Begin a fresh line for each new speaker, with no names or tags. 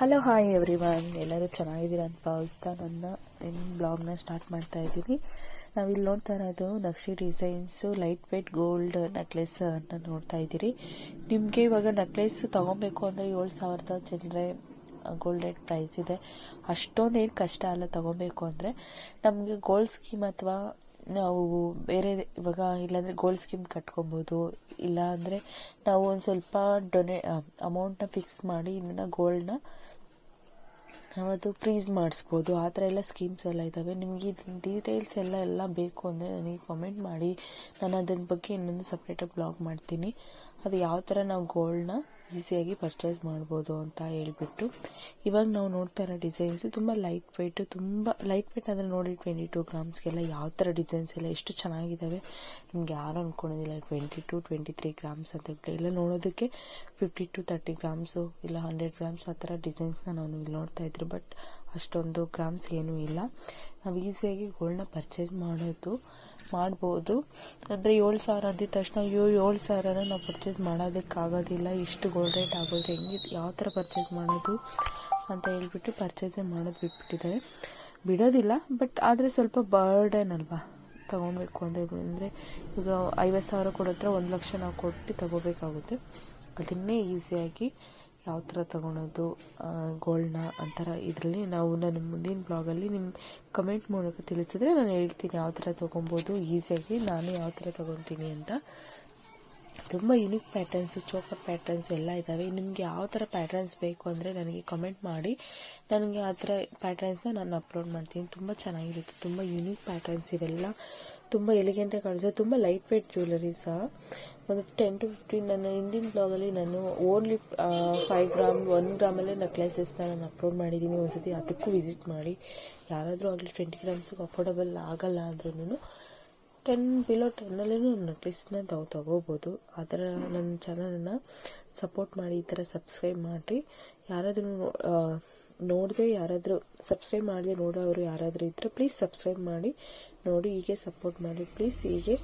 Hello hi everyone, ಎಲ್ಲರೂ ಚೆನ್ನಾಗಿದ್ದೀರಾ ಅಂತ ಭಾವಿಸ್ತಾ ನನ್ನ ಬ್ಲಾಗ್ನ ಸ್ಟಾರ್ಟ್ ಮಾಡ್ತಾ ಇದ್ದೀನಿ. ನಾವಿಲ್ಲಿ ನೋಡ್ತಾ ಇರೋದು ನಕ್ಷಿ designs light weight gold necklace ಅನ್ನು ನೋಡ್ತಾ ಇದ್ದೀರಿ. ನಿಮಗೆ ಇವಾಗ ನೆಕ್ಲೆಸ್ ತೊಗೊಬೇಕು ಅಂದರೆ 7,000 ಚಿಲ್ಲರೆ ಗೋಲ್ಡ್ ರೇಟ್ ಪ್ರೈಸ್ ಇದೆ. ಅಷ್ಟೊಂದೇನು ಕಷ್ಟ ಅಲ್ಲ ತೊಗೊಬೇಕು ಅಂದರೆ. ನಮಗೆ ಗೋಲ್ಡ್ ಸ್ಕೀಮ್ ಅಥವಾ ನಾವು ಬೇರೆ ಇವಾಗ ಇಲ್ಲಾಂದರೆ ಗೋಲ್ಡ್ ಸ್ಕೀಮ್ ಕಟ್ಕೊಬೋದು, ಇಲ್ಲ ಅಂದರೆ ನಾವು ಒಂದು ಸ್ವಲ್ಪ ಅಮೌಂಟ್ನ ಫಿಕ್ಸ್ ಮಾಡಿ ಇದನ್ನು ಗೋಲ್ಡ್ನ ನಾವದು ಫ್ರೀಸ್ ಮಾಡಿಸ್ಬೋದು. ಆ ಥರ ಎಲ್ಲ ಸ್ಕೀಮ್ಸ್ ಎಲ್ಲ ಇದ್ದಾವೆ. ನಿಮಗೆ ಡೀಟೇಲ್ಸ್ ಎಲ್ಲ ಬೇಕು ಅಂದರೆ ನನಗೆ ಕಾಮೆಂಟ್ ಮಾಡಿ, ನಾನು ಅದರ ಬಗ್ಗೆ ಇನ್ನೊಂದು ಸಪ್ರೇಟಾಗಿ ಬ್ಲಾಗ್ ಮಾಡ್ತೀನಿ. ಅದು ಯಾವ ಥರ ನಾವು ಗೋಲ್ಡ್ನ ಈಸಿಯಾಗಿ ಪರ್ಚೇಸ್ ಮಾಡ್ಬೋದು ಅಂತ ಹೇಳ್ಬಿಟ್ಟು. ಇವಾಗ ನಾವು ನೋಡ್ತಾ ಇರೋ ಡಿಸೈನ್ಸು ತುಂಬ ಲೈಟ್ ವೆಯ್ಟ್ ಅಂದರೆ ನೋಡಿ 22 ಗ್ರಾಮ್ಸ್ಗೆಲ್ಲ ಯಾವ ಥರ ಡಿಸೈನ್ಸ್ ಎಲ್ಲ ಎಷ್ಟು ಚೆನ್ನಾಗಿದ್ದಾವೆ. ನಿಮ್ಗೆ ಯಾರು ಅಂದ್ಕೊಂಡಿದ್ದಿಲ್ಲ 22, 23 ಗ್ರಾಮ್ಸ್ ಅಂತ ಹೇಳ್ಬಿಟ್ಟು. ಇಲ್ಲ ನೋಡೋದಕ್ಕೆ 50 to 30 ಗ್ರಾಮ್ಸು ಇಲ್ಲ 100 ಗ್ರಾಮ್ಸ್ ಆ ಥರ ಡಿಸೈನ್ಸ್ನ ನಾವು ಇಲ್ಲಿ ನೋಡ್ತಾ ಇದ್ರಿ. ಬಟ್ ಅಷ್ಟೊಂದು ಗ್ರಾಮ್ಸ್ ಏನೂ ಇಲ್ಲ. ನಾವು ಈಸಿಯಾಗಿ ಗೋಲ್ಡ್ನ ಪರ್ಚೇಸ್ ಮಾಡ್ಬೋದು. ಅಂದರೆ 7,000 ಅಂದಿದ ತಕ್ಷಣ 7,000 ನಾವು ಪರ್ಚೇಸ್ ಮಾಡೋದಕ್ಕಾಗೋದಿಲ್ಲ, ಇಷ್ಟು ಗೋಲ್ಡ್ ರೇಟ್ ಆಗೋದ್ರೆ ಯಾವ ಥರ ಪರ್ಚೇಸ್ ಮಾಡೋದು ಅಂತ ಹೇಳ್ಬಿಟ್ಟು ಪರ್ಚೇಸೇ ಮಾಡೋದು ಬಿಡೋದಿಲ್ಲ. ಬಟ್ ಆದರೆ ಸ್ವಲ್ಪ ಬರ್ಡನ್ ಅಲ್ವಾ ತೊಗೊಳ್ಬೇಕು ಅಂದರೆ ಈಗ 50,000 ಕೊಡೋತ್ರ 1,00,000 ನಾವು ಕೊಟ್ಟು ತೊಗೋಬೇಕಾಗುತ್ತೆ. ಅದನ್ನೇ ಈಸಿಯಾಗಿ ಯಾವ ಥರ ತೊಗೊಳೋದು ಗೋಲ್ಡ್ನ ಅಂತರ ಇದರಲ್ಲಿ ನನ್ನ ಮುಂದಿನ ಬ್ಲಾಗಲ್ಲಿ ನಿಮ್ಮ ಕಮೆಂಟ್ ಮೂಲಕ ತಿಳಿಸಿದ್ರೆ ನಾನು ಹೇಳ್ತೀನಿ ಯಾವ ಥರ ತೊಗೊಬೋದು ಈಸಿಯಾಗಿ, ನಾನು ಯಾವ ಥರ ತೊಗೊತೀನಿ ಅಂತ. ತುಂಬ ಯುನಿಕ್ ಪ್ಯಾಟರ್ನ್ಸು, ಚೋಕರ್ ಪ್ಯಾಟರ್ನ್ಸ್ ಎಲ್ಲ ಇದ್ದಾವೆ. ನಿಮಗೆ ಯಾವ ಥರ ಪ್ಯಾಟರ್ನ್ಸ್ ಬೇಕು ಅಂದರೆ ನನಗೆ ಕಮೆಂಟ್ ಮಾಡಿ, ನನಗೆ ಆ ಥರ ಪ್ಯಾಟರ್ನ್ಸ್ನ ನಾನು ಅಪ್ಲೋಡ್ ಮಾಡ್ತೀನಿ. ತುಂಬ ಚೆನ್ನಾಗಿರುತ್ತೆ, ತುಂಬ ಯುನಿಕ್ ಪ್ಯಾಟರ್ನ್ಸ್ ಇವೆಲ್ಲ. ತುಂಬ ಎಲಿಗೆಂಟಾಗಿ ಕಾಣಿಸುತ್ತೆ, ತುಂಬ ಲೈಟ್ ವೇಟ್ ಜ್ಯುವೆಲರಿ ಸಹ. ಒಂದು 10 to 15 ನನ್ನ ಹಿಂದಿನ ಬ್ಲಾಗಲ್ಲಿ ನಾನು ಓನ್ಲಿ 5 ಗ್ರಾಮ್ 1 ಗ್ರಾಮಲ್ಲೇ ನೆಕ್ಲೆಸಸ್ನ ನಾನು ಅಪ್ಲೋಡ್ ಮಾಡಿದ್ದೀನಿ. ಒಂದ್ಸತಿ ಅದಕ್ಕೂ ವಿಸಿಟ್ ಮಾಡಿ. ಯಾರಾದರೂ ಆಗಲಿ 20 ಗ್ರಾಮ್ಸಿಗೆ ಅಫೋರ್ಡಬಲ್ ಆಗಲ್ಲ ಅಂದ್ರೂ 10 ನೆಕ್ಲೆಸ್ನ ತಗೋಬೋದು. ಆ ಥರ ನನ್ನ ಚಾನಲನ್ನು ಸಪೋರ್ಟ್ ಮಾಡಿ, ಈ ಥರ ಸಬ್ಸ್ಕ್ರೈಬ್ ಮಾಡಿರಿ. ಯಾರಾದರೂ ಸಬ್ಸ್ಕ್ರೈಬ್ ಮಾಡದೆ ನೋಡೋರು ಯಾರಾದರೂ ಇದ್ದರೆ ಪ್ಲೀಸ್ ಸಬ್ಸ್ಕ್ರೈಬ್ ಮಾಡಿ ನೋಡಿ, ಹೀಗೆ ಸಪೋರ್ಟ್ ಮಾಡಿ ಪ್ಲೀಸ್. ಹೀಗೆ